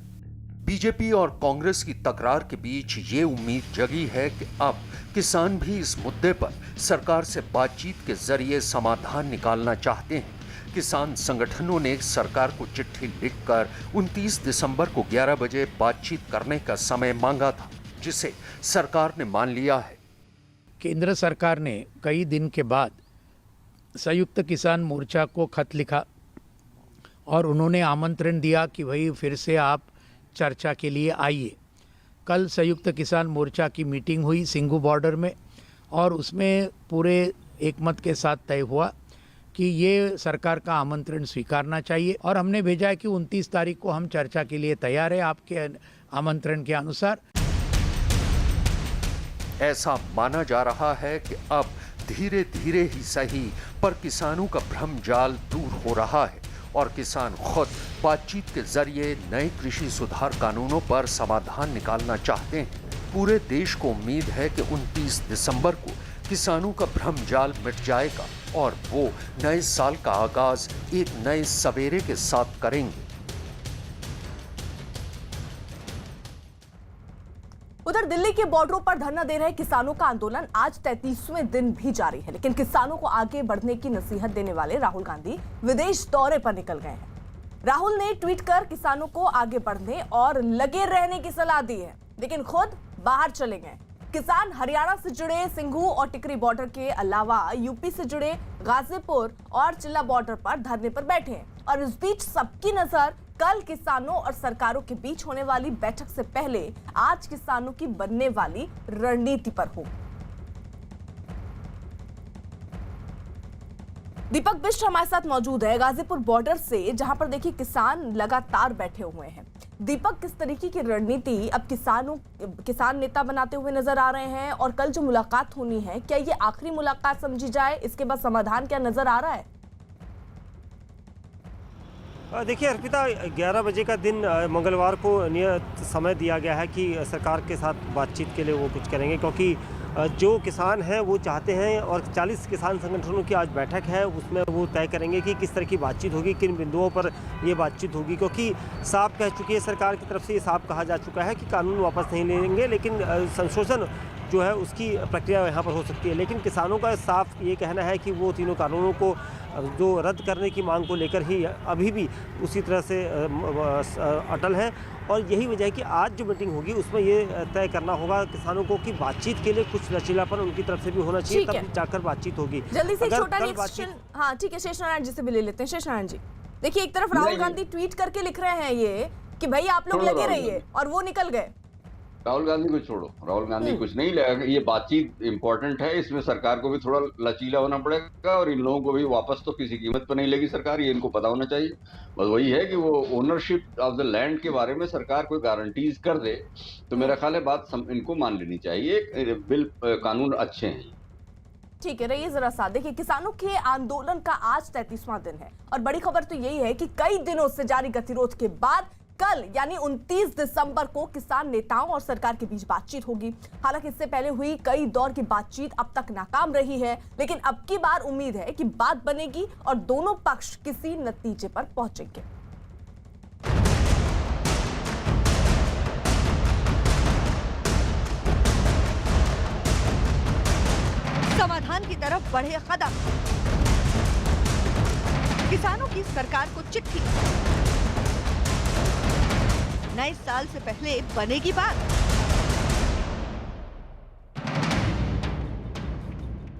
बीजेपी और कांग्रेस की तकरार के बीच ये उम्मीद जगी है कि अब किसान भी इस मुद्दे पर सरकार से बातचीत के जरिए समाधान निकालना चाहते हैं। किसान संगठनों ने सरकार को चिट्ठी लिखकर 29 दिसंबर को 11 बजे बातचीत करने का समय मांगा था, जिसे सरकार ने मान लिया है। केंद्र सरकार ने कई दिन के बाद संयुक्त किसान मोर्चा को खत लिखा और उन्होंने आमंत्रण दिया कि भाई फिर से आप चर्चा के लिए आइए। कल संयुक्त किसान मोर्चा की मीटिंग हुई सिंघू बॉर्डर में और उसमें पूरे एकमत के साथ तय हुआ कि ये सरकार का आमंत्रण स्वीकारना चाहिए और हमने भेजा है कि 29 तारीख को हम चर्चा के लिए तैयार हैं आपके आमंत्रण के अनुसार। ऐसा माना जा रहा है कि अब धीरे धीरे ही सही पर किसानों का भ्रम जाल दूर हो रहा है और किसान खुद बातचीत के जरिए नए कृषि सुधार कानूनों पर समाधान निकालना चाहते हैं। पूरे देश को उम्मीद है कि 29 दिसंबर को किसानों का भ्रम जाल मिट जाएगा और वो नए साल का आगाज एक नए सवेरे के साथ करेंगे। उधर दिल्ली के बॉर्डरों पर धरना दे रहे किसानों का आंदोलन आज 33वें दिन भी जारी है, लेकिन किसानों को आगे बढ़ने की नसीहत देने वाले राहुल गांधी विदेश दौरे पर निकल गए हैं। राहुल ने ट्वीट कर किसानों को आगे बढ़ने और लगे रहने की सलाह दी है, लेकिन खुद बाहर चले गए। किसान हरियाणा से जुड़े सिंघू और टिकरी बॉर्डर के अलावा यूपी से जुड़े गाजीपुर और चिल्ला बॉर्डर पर धरने पर बैठे हैं और इस बीच सबकी नजर कल किसानों और सरकारों के बीच होने वाली बैठक से पहले आज किसानों की बनने वाली रणनीति पर हो। दीपक बिष्ट हमारे साथ मौजूद है गाजीपुर बॉर्डर से, जहां पर देखिए किसान लगातार बैठे हुए हैं। दीपक, किस तरीके की रणनीति अब किसान नेता बनाते हुए नजर आ रहे हैं और कल जो मुलाकात होनी है, क्या ये आखिरी मुलाकात समझी जाए? इसके बाद समाधान क्या नजर आ रहा है? देखिए अर्पिता, 11 बजे का दिन मंगलवार को नियत समय दिया गया है कि सरकार के साथ बातचीत के लिए वो कुछ करेंगे, क्योंकि जो किसान हैं वो चाहते हैं और 40 किसान संगठनों की आज बैठक है, उसमें वो तय करेंगे कि किस तरह की बातचीत होगी, किन बिंदुओं पर ये बातचीत होगी। क्योंकि साफ कह चुकी है सरकार की तरफ से, ये साफ कहा जा चुका है कि कानून वापस नहीं लेंगे, लेकिन संशोधन जो है उसकी प्रक्रिया यहाँ पर हो सकती है। लेकिन किसानों का साफ ये कहना है कि वो तीनों कानूनों को जो रद्द करने की मांग को लेकर ही अभी भी उसी तरह से अटल है और यही वजह है कि आज जो मीटिंग होगी उसमें ये तय करना होगा किसानों को कि बातचीत के लिए कुछ लचीलापन उनकी तरफ से भी होना चाहिए, तब जाकर बातचीत होगी। जल्दी से छोटा रिएक्शन, हाँ ठीक है, शेष नारायण जी से भी ले लेते हैं। शेष नारायण जी, देखिए एक तरफ राहुल गांधी ट्वीट करके लिख रहे हैं ये कि भाई आप लोग लगे रहिए और वो निकल गए। राहुल गांधी को छोड़ो, राहुल गांधी कुछ नहीं लगेगा। ये बातचीत इंपॉर्टेंट है, इसमें सरकार को भी थोड़ा लचीला होना पड़ेगा और इन लोगों को भी वापस तो किसी कीमत पर नहीं लेगी सरकार, ये इनको पता होना चाहिए। बस वही है कि वो ओनरशिप ऑफ द लैंड के बारे में सरकार कोई गारंटीज कर दे तो मेरा ख्याल है बात इनको मान लेनी चाहिए। बिल कानून अच्छे हैं। ठीक है, रहिए जरा साथ। देखिए किसानों के आंदोलन का आज 33वां दिन है और बड़ी खबर तो यही है कि कई दिनों से जारी गतिरोध के बाद कल यानी 29 दिसंबर को किसान नेताओं और सरकार के बीच बातचीत होगी। हालांकि इससे पहले हुई कई दौर की बातचीत अब तक नाकाम रही है, लेकिन अब की बार उम्मीद है कि बात बनेगी और दोनों पक्ष किसी नतीजे पर पहुंचेंगे। समाधान की तरफ बढ़े कदम, किसानों की सरकार को चिट्ठी, नए साल से पहले बनेगी बात।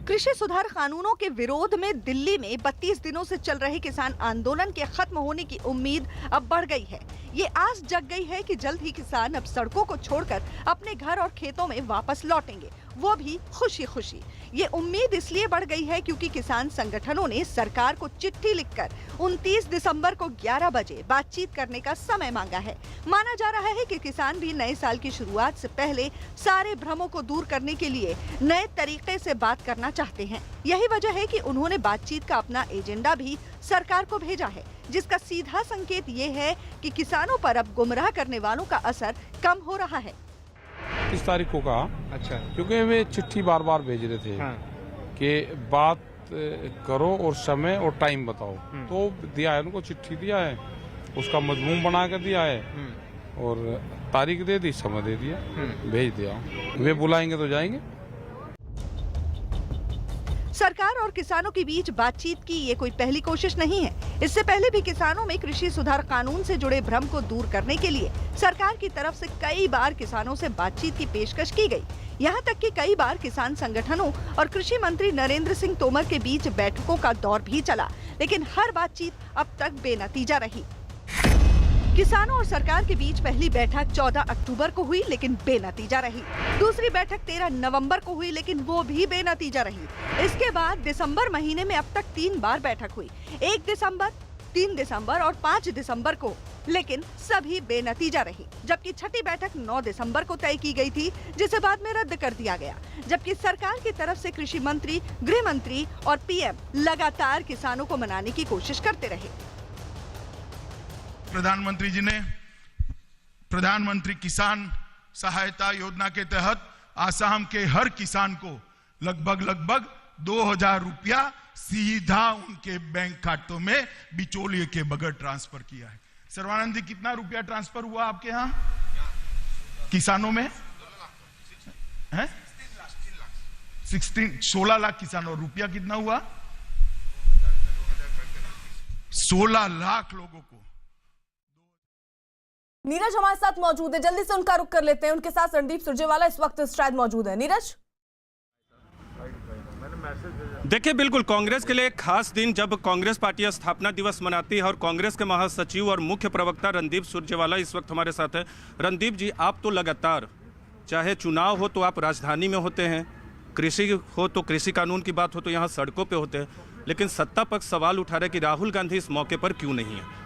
कृषि सुधार कानूनों के विरोध में दिल्ली में 32 दिनों से चल रहे किसान आंदोलन के खत्म होने की उम्मीद अब बढ़ गई है। ये आस जग गई है कि जल्द ही किसान अब सड़कों को छोड़कर अपने घर और खेतों में वापस लौटेंगे, वो भी खुशी खुशी। ये उम्मीद इसलिए बढ़ गई है क्योंकि किसान संगठनों ने सरकार को चिट्ठी लिखकर 29 दिसंबर को 11 बजे बातचीत करने का समय मांगा है। माना जा रहा है कि किसान भी नए साल की शुरुआत से पहले सारे भ्रमों को दूर करने के लिए नए तरीके से बात करना चाहते हैं। यही वजह है कि उन्होंने बातचीत का अपना एजेंडा भी सरकार को भेजा है, जिसका सीधा संकेत ये है कि किसानों पर अब गुमराह करने वालों का असर कम हो रहा है। 30 तारीख को कहा, अच्छा, क्योंकि वे चिट्ठी बार बार भेज रहे थे कि बात करो और समय और टाइम बताओ। तो दिया है उनको, चिट्ठी दिया है, उसका मजमून बना कर दिया है और तारीख दे दी, समय दे दिया, भेज दिया। वे बुलाएंगे तो जाएंगे। सरकार और किसानों के बीच बातचीत की ये कोई पहली कोशिश नहीं है। इससे पहले भी किसानों में कृषि सुधार कानून से जुड़े भ्रम को दूर करने के लिए सरकार की तरफ से कई बार किसानों से बातचीत की पेशकश की गई। यहाँ तक कि कई बार किसान संगठनों और कृषि मंत्री नरेंद्र सिंह तोमर के बीच बैठकों का दौर भी चला, लेकिन हर बातचीत अब तक बेनतीजा रही। किसानों और सरकार के बीच पहली बैठक 14 अक्टूबर को हुई, लेकिन बेनतीजा रही। दूसरी बैठक 13 नवंबर को हुई, लेकिन वो भी बेनतीजा रही। इसके बाद दिसंबर महीने में अब तक 3 बार बैठक हुई, 1 दिसंबर, 3 दिसंबर और 5 दिसंबर को, लेकिन सभी बेनतीजा रही। जबकि छठी बैठक 9 दिसंबर को तय की गई थी, जिसे बाद में रद्द कर दिया गया। जबकि सरकार की तरफ से कृषि मंत्री, गृह मंत्री और पीएम लगातार किसानों को मनाने की कोशिश करते रहे। प्रधानमंत्री जी ने प्रधानमंत्री किसान सहायता योजना के तहत आसाम के हर किसान को लगभग 2000 रुपया सीधा उनके बैंक खातों में बिचौलिए के बगैर ट्रांसफर किया है। सर्वानंद जी, कितना रुपया ट्रांसफर हुआ आपके यहाँ किसानों में? 16 लाख किसानों। रुपया कितना हुआ? 16 लाख लोगों को। नीरज हमारे साथ मौजूद है, जल्दी से उनका रुख कर लेते हैं। उनके साथ रणदीप सुरजेवाला इस वक्त शायद मौजूद है। नीरज, देखिए, बिल्कुल कांग्रेस के लिए एक खास दिन, जब कांग्रेस पार्टी स्थापना दिवस मनाती है और कांग्रेस के महासचिव और मुख्य प्रवक्ता रणदीप सुरजेवाला इस वक्त हमारे साथ है। रणदीप जी, आप तो लगातार, चाहे चुनाव हो तो आप राजधानी में होते हैं, कृषि हो तो कृषि कानून की बात हो तो यहाँ सड़कों पे होते हैं, लेकिन सत्ता पक्ष सवाल उठा रहे कि राहुल गांधी इस मौके पर क्यों नहीं है?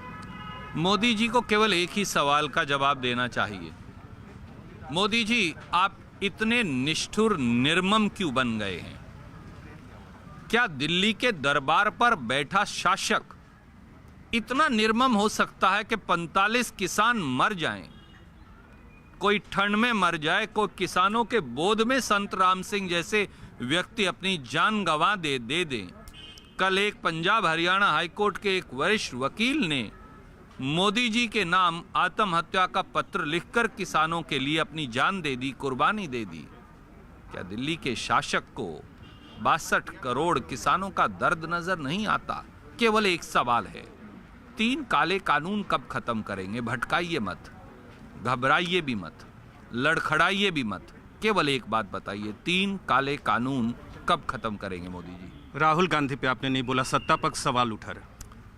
मोदी जी को केवल एक ही सवाल का जवाब देना चाहिए। मोदी जी, आप इतने निष्ठुर निर्मम क्यों बन गए हैं? क्या दिल्ली के दरबार पर बैठा शासक इतना निर्मम हो सकता है कि 45 किसान मर जाएं? कोई ठंड में मर जाए, कोई किसानों के बोध में संत राम सिंह जैसे व्यक्ति अपनी जान गंवा दे दें। कल एक पंजाब हरियाणा हाईकोर्ट के एक वरिष्ठ वकील ने मोदी जी के नाम आत्महत्या का पत्र लिखकर किसानों के लिए अपनी जान दे दी, कुर्बानी दे दी। क्या दिल्ली के शासक को 62 करोड़ किसानों का दर्द नजर नहीं आता? केवल एक सवाल है, 3 काले कानून कब खत्म करेंगे? भटकाइए मत, घबराइए भी मत, लड़खड़ाइए भी मत, केवल एक बात बताइए, 3 काले कानून कब खत्म करेंगे मोदी जी? राहुल गांधी पे आपने नहीं बोला, सत्ता पक्ष सवाल उठा रहे।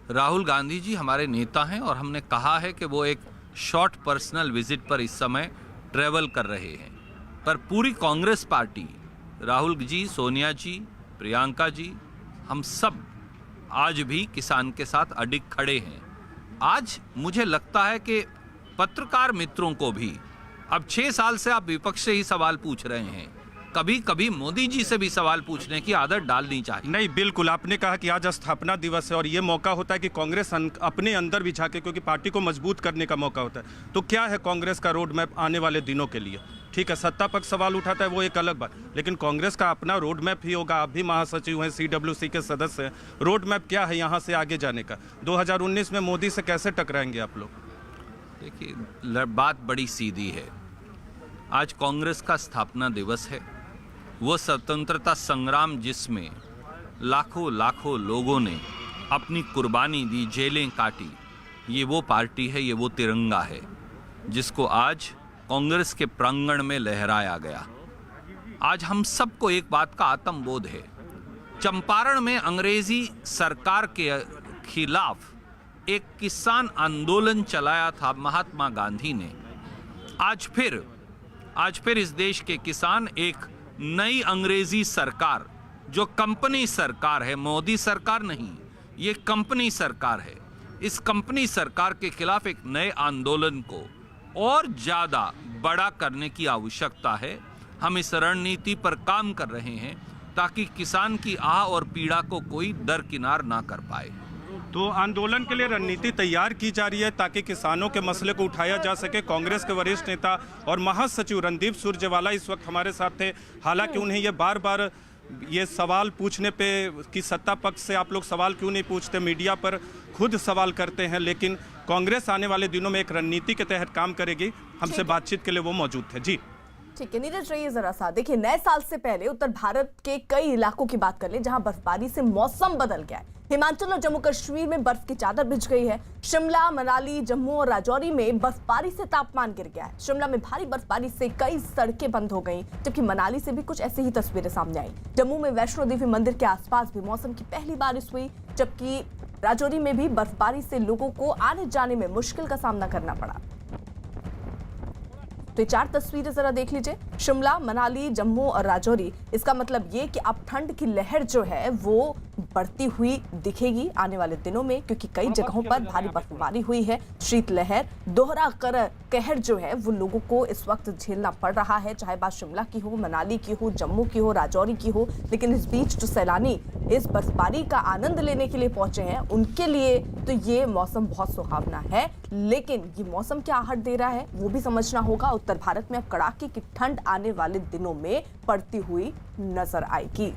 राहुल गांधी जी हमारे नेता हैं और हमने कहा है कि वो एक शॉर्ट पर्सनल विजिट पर इस समय ट्रैवल कर रहे हैं, पर पूरी कांग्रेस पार्टी, राहुल जी, सोनिया जी, प्रियंका जी, हम सब आज भी किसान के साथ अडिग खड़े हैं। आज मुझे लगता है कि पत्रकार मित्रों को भी, अब 6 साल से आप विपक्ष से ही सवाल पूछ रहे हैं, कभी कभी मोदी जी से भी सवाल पूछने की आदत डालनी चाहिए। नहीं, बिल्कुल, आपने कहा कि आज स्थापना दिवस है और ये मौका होता है कि कांग्रेस अपने अंदर भी झांके, क्योंकि पार्टी को मजबूत करने का मौका होता है। तो क्या है कांग्रेस का रोड मैप आने वाले दिनों के लिए? ठीक है, सत्ता पक्ष सवाल उठाता है, वो एक अलग बात, लेकिन कांग्रेस का अपना रोड मैप ही होगा। आप भी महासचिव हैं, CWC के सदस्य हैं, रोड मैप क्या है यहाँ से आगे जाने का? 2019 में मोदी से कैसे टकराएंगे आप लोग? देखिए, बात बड़ी सीधी है। आज कांग्रेस का स्थापना दिवस है, वो स्वतंत्रता संग्राम जिसमें लाखों लोगों ने अपनी कुर्बानी दी, जेलें काटी, ये वो पार्टी है, ये वो तिरंगा है जिसको आज कांग्रेस के प्रांगण में लहराया गया। आज हम सबको एक बात का आत्मबोध है। चंपारण में अंग्रेजी सरकार के खिलाफ एक किसान आंदोलन चलाया था महात्मा गांधी ने। आज फिर इस देश के किसान एक नई अंग्रेजी सरकार, जो कंपनी सरकार है, मोदी सरकार नहीं, ये कंपनी सरकार है, इस कंपनी सरकार के खिलाफ एक नए आंदोलन को और ज्यादा बड़ा करने की आवश्यकता है। हम इस रणनीति पर काम कर रहे हैं ताकि किसान की आह और पीड़ा को कोई दरकिनार ना कर पाए। तो आंदोलन के लिए रणनीति तैयार की जा रही है ताकि किसानों के मसले को उठाया जा सके। कांग्रेस के वरिष्ठ नेता और महासचिव रणदीप सुरजेवाला इस वक्त हमारे साथ थे। हालांकि उन्हें ये बार बार ये सवाल पूछने पे कि सत्ता पक्ष से आप लोग सवाल क्यों नहीं पूछते, मीडिया पर खुद सवाल करते हैं, लेकिन कांग्रेस आने वाले दिनों में एक रणनीति के तहत काम करेगी। हमसे बातचीत के लिए वो मौजूद थे। जी ठीक है, नीरज रहिए जरा सा। देखिए, नए साल से पहले उत्तर भारत के कई इलाकों की बात कर ले जहां बर्फबारी से मौसम बदल गया है। हिमाचल और जम्मू कश्मीर में बर्फ की चादर बिछ गई है। शिमला, मनाली, जम्मू और राजौरी में बर्फबारी से तापमान गिर गया है। शिमला में भारी बर्फबारी से कई सड़कें बंद हो गईं, जबकि मनाली से भी कुछ ऐसी ही तस्वीरें सामने आई। जम्मू में वैष्णो देवी मंदिर के आसपास भी मौसम की पहली बारिश हुई, जबकि राजौरी में भी बर्फबारी से लोगों को आने जाने में मुश्किल का सामना करना पड़ा। तो ये 4 तस्वीरें जरा देख लीजिए, शिमला, मनाली, जम्मू और राजौरी। इसका मतलब ये कि अब ठंड की लहर जो है वो बढ़ती हुई दिखेगी आने वाले दिनों में, क्योंकि कई जगहों पर भारी बर्फबारी हुई है। शीतलहर, दोहरा कहर जो है वो लोगों को इस वक्त झेलना पड़ रहा है, चाहे बात शिमला की हो, मनाली की हो, जम्मू की हो, राजौरी की हो। लेकिन इस बीच जो सैलानी इस बर्फबारी का आनंद लेने के लिए पहुंचे हैं, उनके लिए तो ये मौसम बहुत सुहावना है, लेकिन ये मौसम क्या आहट दे रहा है वो भी समझना होगा। उत्तर भारत में अब कड़ाके की ठंड आने वाले दिनों में पड़ती हुई नजर आएगी।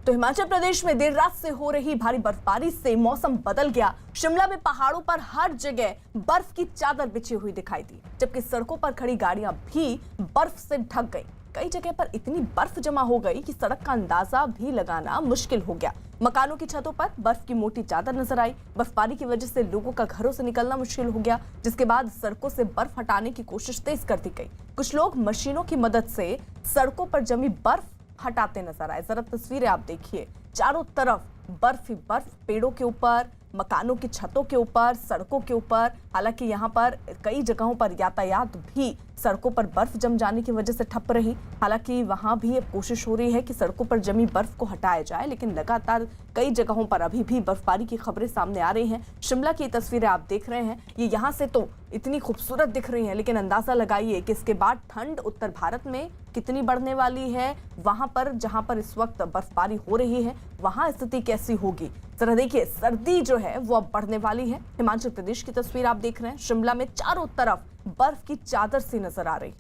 तो हिमाचल प्रदेश में देर रात से हो रही भारी बर्फबारी से मौसम बदल गया। शिमला में पहाड़ों पर हर जगह बर्फ की चादर बिछी हुई दिखाई दी, जबकि सड़कों पर खड़ी गाड़ियां भी बर्फ से ढक गई। कई जगह पर इतनी बर्फ जमा हो गई कि सड़क का अंदाजा भी लगाना मुश्किल हो गया। मकानों की छतों पर बर्फ की मोटी चादर नजर आई। बर्फबारी की वजह से लोगों का घरों से निकलना मुश्किल हो गया, जिसके बाद सड़कों से बर्फ हटाने की कोशिश तेज कर दी गई। कुछ लोग मशीनों की मदद से सड़कों पर जमी बर्फ हटाते नजर आए। जरा तस्वीरें आप देखिए, चारों तरफ बर्फ ही बर्फ, पेड़ों के ऊपर, मकानों की छतों के ऊपर, सड़कों के ऊपर। हालांकि यहाँ पर कई जगहों पर यातायात भी सड़कों पर बर्फ जम जाने की वजह से ठप रही। हालांकि वहां भी अब कोशिश हो रही है कि सड़कों पर जमी बर्फ को हटाया जाए, लेकिन लगातार कई जगहों पर अभी भी बर्फबारी की खबरें सामने आ रही हैं। शिमला की तस्वीरें आप देख रहे हैं, ये यहाँ से तो इतनी खूबसूरत दिख रही हैं, लेकिन अंदाजा लगाइए कि इसके बाद ठंड उत्तर भारत में कितनी बढ़ने वाली है। वहां पर जहां पर इस वक्त बर्फबारी हो रही है, वहां स्थिति कैसी होगी। जरा देखिए, सर्दी जो है वो अब बढ़ने वाली है। हिमाचल प्रदेश की तस्वीर आप देख रहे हैं, शिमला में चारों तरफ बर्फ की चादर सी नजर आ रही।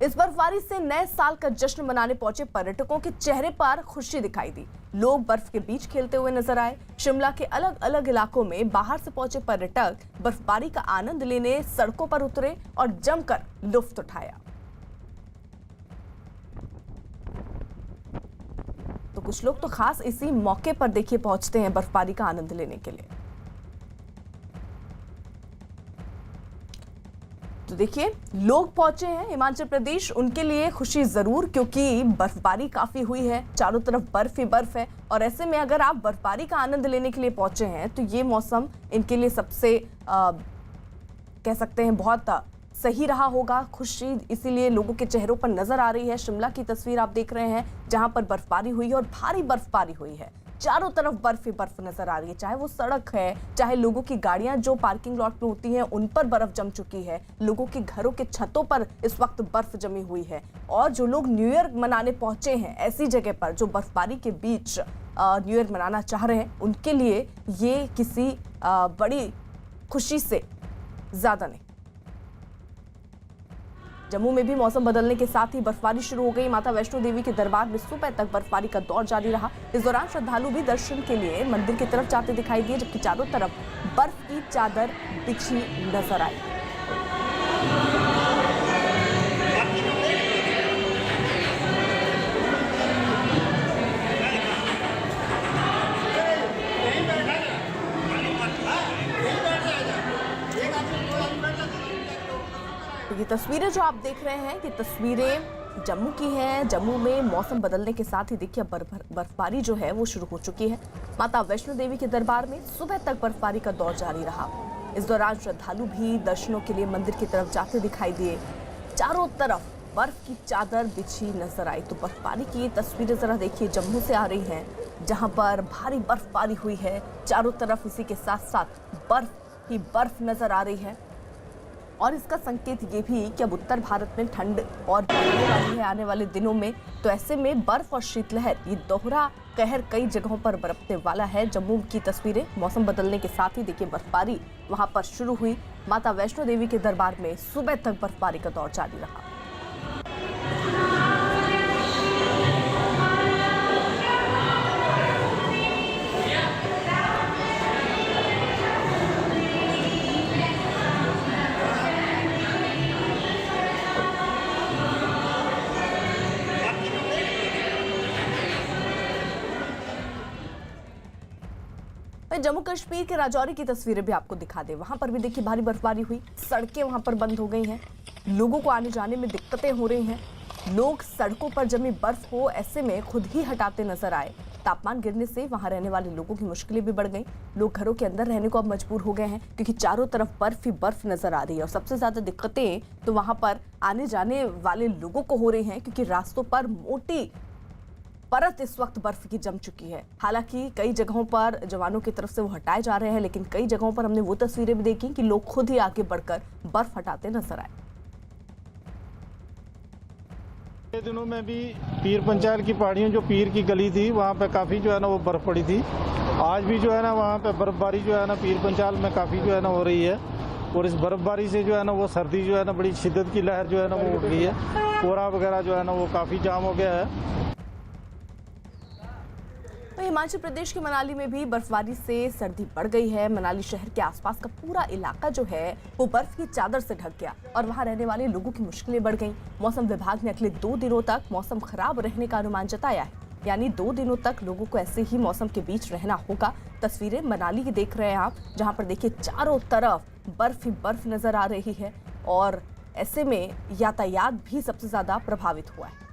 इस बर्फबारी से नए साल का जश्न मनाने पहुंचे पर्यटकों के चेहरे पर खुशी दिखाई दी। लोग बर्फ के बीच खेलते हुए नजर आए। शिमला के अलग अलग इलाकों में बाहर से पहुंचे पर्यटक बर्फबारी का आनंद लेने सड़कों पर उतरे और जमकर लुत्फ उठाया। तो कुछ लोग तो खास इसी मौके पर देखिए पहुंचते हैं बर्फबारी का आनंद लेने के लिए। तो देखिए, लोग पहुंचे हैं हिमाचल प्रदेश, उनके लिए खुशी जरूर, क्योंकि बर्फबारी काफी हुई है, चारों तरफ बर्फ ही बर्फ है। और ऐसे में अगर आप बर्फबारी का आनंद लेने के लिए पहुंचे हैं तो ये मौसम इनके लिए सबसे कह सकते हैं बहुत सही रहा होगा। खुशी इसीलिए लोगों के चेहरों पर नजर आ रही है। शिमला की तस्वीर आप देख रहे हैं, जहां पर बर्फबारी हुई है और भारी बर्फबारी हुई है। चारों तरफ बर्फ ही बर्फ नजर आ रही है, चाहे वो सड़क है, चाहे लोगों की गाड़ियां जो पार्किंग लॉट में होती हैं उन पर बर्फ जम चुकी है, लोगों के घरों के छतों पर इस वक्त बर्फ जमी हुई है। और जो लोग न्यू ईयर मनाने पहुंचे हैं ऐसी जगह पर, जो बर्फबारी के बीच न्यू ईयर मनाना चाह रहे हैं, उनके लिए ये किसी बड़ी खुशी से ज्यादा नहीं। जम्मू में भी मौसम बदलने के साथ ही बर्फबारी शुरू हो गई। माता वैष्णो देवी के दरबार में सुबह तक बर्फबारी का दौर जारी रहा। इस दौरान श्रद्धालु भी दर्शन के लिए मंदिर की तरफ जाते दिखाई दिए, जबकि चारों तरफ बर्फ की चादर बिछी नजर आई। ये तस्वीरें जो आप देख रहे हैं, ये तस्वीरें जम्मू की हैं। जम्मू में मौसम बदलने के साथ ही देखिए बर्फबारी जो है वो शुरू हो चुकी है। माता वैष्णो देवी के दरबार में सुबह तक बर्फबारी का दौर जारी रहा। इस दौरान श्रद्धालु भी दर्शनों के लिए मंदिर की तरफ जाते दिखाई दिए। चारों तरफ बर्फ की चादर बिछी नजर आई। तो बर्फबारी की तस्वीरें जरा देखिए, जम्मू से आ रही हैं, जहां पर भारी बर्फबारी हुई है। चारों तरफ इसी के साथ साथ बर्फ ही बर्फ नजर आ रही है। और इसका संकेत ये भी कि अब उत्तर भारत में ठंड और बढ़ने वाली है आने वाले दिनों में। तो ऐसे में बर्फ और शीतलहर, ये दोहरा कहर कई जगहों पर बरपने वाला है। जम्मू की तस्वीरें, मौसम बदलने के साथ ही देखिए बर्फबारी वहां पर शुरू हुई। माता वैष्णो देवी के दरबार में सुबह तक बर्फबारी का दौर जारी रहा। मैं जम्मू कश्मीर के राजौरी की तस्वीरें भी आपको दिखा दे। वहां पर भी देखिए भारी बर्फबारी हुई, सड़कें वहां पर बंद हो गई हैं, लोगों को आने जाने में दिक्कतें हो रही हैं। लोग सड़कों पर जमी बर्फ को ऐसे में खुद ही हटाते नजर आए। तापमान गिरने से वहां रहने वाले लोगों की मुश्किलें भी बढ़ गईं। लोग घरों के अंदर रहने को अब मजबूर हो गए हैं क्योंकि चारों तरफ बर्फ ही बर्फ नजर आ रही है। और सबसे ज्यादा दिक्कतें तो वहां पर आने जाने वाले लोगों को हो रही हैं क्योंकि रास्तों पर मोटी परत इस वक्त बर्फ की जम चुकी है। हालांकि कई जगहों पर जवानों की तरफ से वो हटाए जा रहे हैं, लेकिन कई जगहों पर हमने वो तस्वीरें भी देखी कि लोग खुद ही आगे बढ़कर बर्फ हटाते नजर आए। ये दिनों में भी पीर पंचायल की पहाड़ियों जो पीर की गली थी वहाँ पे काफ़ी जो है ना वो बर्फ़ पड़ी थी। आज भी जो है ना वहाँ पे बर्फ़बारी जो है ना पीर पंचायल में काफ़ी जो है ना हो रही है। और इस बर्फ़बारी से जो है ना वो सर्दी जो है ना बड़ी शिद्दत की लहर जो है ना वो उठ गई है। कोहरा वगैरह जो है ना वो काफ़ी जाम हो गया है। तो हिमाचल प्रदेश के मनाली में भी बर्फबारी से सर्दी बढ़ गई है। मनाली शहर के आसपास का पूरा इलाका जो है वो बर्फ की चादर से ढक गया और वहां रहने वाले लोगों की मुश्किलें बढ़ गईं। मौसम विभाग ने अगले 2 दिनों तक मौसम खराब रहने का अनुमान जताया है, यानी 2 दिनों तक लोगों को ऐसे ही मौसम के बीच रहना होगा। तस्वीरें मनाली की देख रहे हैं आप, जहाँ पर देखिए चारों तरफ बर्फ ही बर्फ नजर आ रही है और ऐसे में यातायात भी सबसे ज्यादा प्रभावित हुआ है।